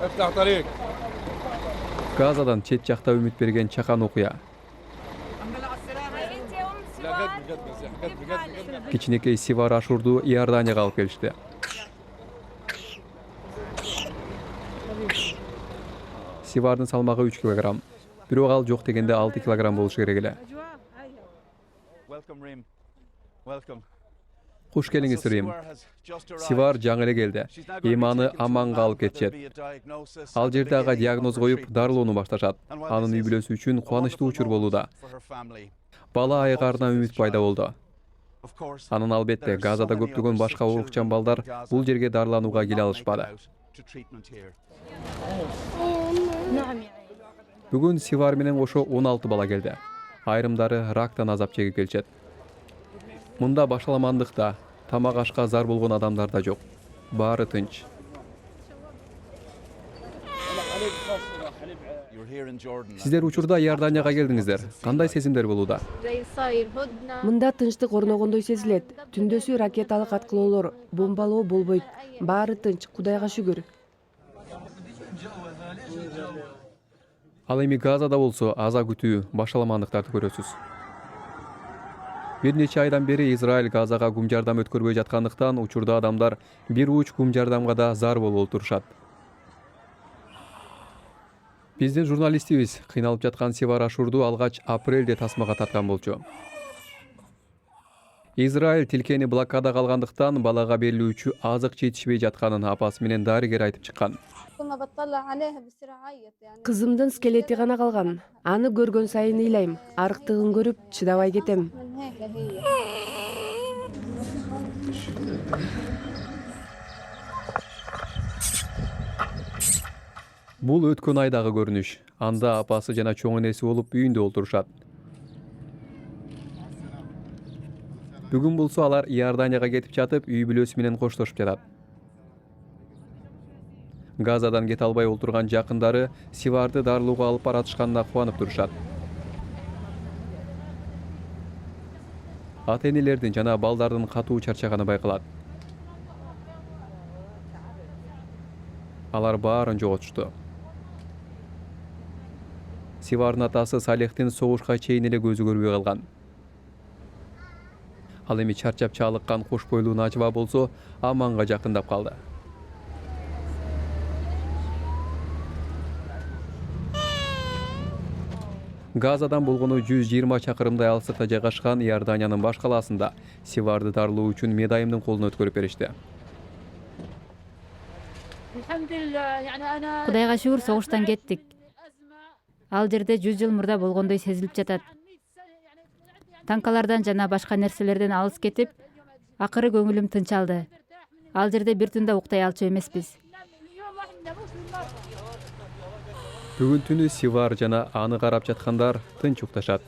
افتح طريق. Газадан чет жакта үмүт берген чакан окуя. لا قد بس قد. Кичинекей Сивар Ашурду Иорданияга алып келишти. Сивардын салмагы 3 килограмм. Бирок ал жок дегенде 6 килограмм болушу керек эле. Куш келиңиз, Рим. Сивар жаңы эле келди. Эми аны Аманга алып кетишет. Ал жерде ага диагноз коюп, дарылоону башташат. Анын үй бүлөсү үчүн кубанычтуу учур болууда. Бала айыгарына үмүт пайда болду. Анын албетте Газада көптөгөн башка оорукчан балдар бул жерге дарыланууга келе алышпады. Бүгүн Сивар менен кошо 16 бала келди. Айрымдары рактан азап чегип келишет. Мында башаламандык да, тамак ашка зар болгон адамдар да жок. Баары тынч. Сиздер учурда Иорданияга келдиңиздер. Кандай сезимдер болууда? Мында тынчтык орногондой сезилет. Түндөсү ракеталык аткылоолор, бомбалоо болбойт. Баары тынч, Кудайга шүгүр. Ал эми Газада болсо аза күтүү, башаламандыктарды көрөсүз. Бир нече айдан бери Израиль Газага гум жардам өткөрбөй жаткандыктан учурда адамдар бир уч гум жардамга да зар болуп турушат. Биздин журналистибиз кыйналып жаткан Сивар Ашурду алгач апрелде тасмага тарткан болчу. Израиль тилкени блокадага алгандыктан балага берилүүчү азык жетишпей жатканын апасы менен дарыгер айтып чыккан. Кызымдын скелети гана калган. Аны көргөн сайын ыйлайм. Арыктыгын көрүп чыдабай кетем. Бул өткөн айдагы көрүнүш. Анда апасы жана чоң энеси болуп үйүндө олтурушат. Бүгүн болсо алар Иорданияга кетип жатып, үй бүлөсү менен коштошуп жатат. Газадан кете албай олтурган жакындары Сиварды дарылууга алып баратышканына кубанып турушат. Ата-энелердин жана балдардын катуу чарчаганы байкалат. Алар баарын жоготушту. Сивардын атасы Салехтин согушка чейин эле көзү көрбөй калган. Ал эми чарчап чалыккан кош бойлуу Нажва болсо Аманга жакындап калды. Газадан болгону 120 чакырымдай алыстыкта жайгашкан Иорданиянын баш калаасында Сиварды дарылоо үчүн медайымдын колуна өткөрүп беришти. Кудайга шүгүр, согуштан кеттик. Ал жерде 100 жыл мурда болгондой сезилип жатат. Танкалардан жана башка нерселерден алыс кетип, акыры көңүлүм тынчалды. Ал жерде бир түндө уктай алчу эмеспиз. Бүгүн түнү Сивар жана аны карап жаткандар тынч укташат.